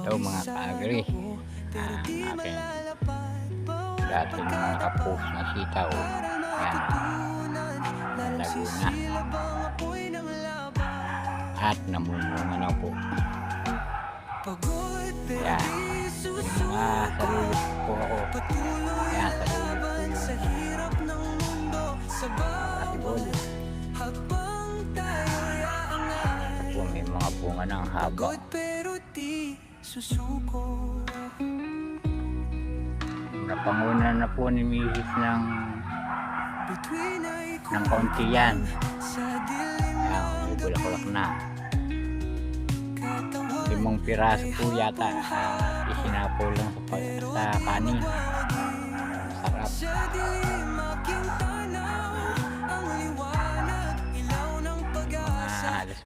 Hello mga ka-agri, aking dating nakapost na sitaw, yan, nalago na at namunga na po. Yan, yung mga saluyot po ako, yan, saluyot po yung katibol. Ito po may mga bunga ng haba. Napanguna na po ni Mrs. ng kaunti yan. Ayan, may bulaklak na. 5 piraso po yata. Isinapo lang sa kanin. Sarap.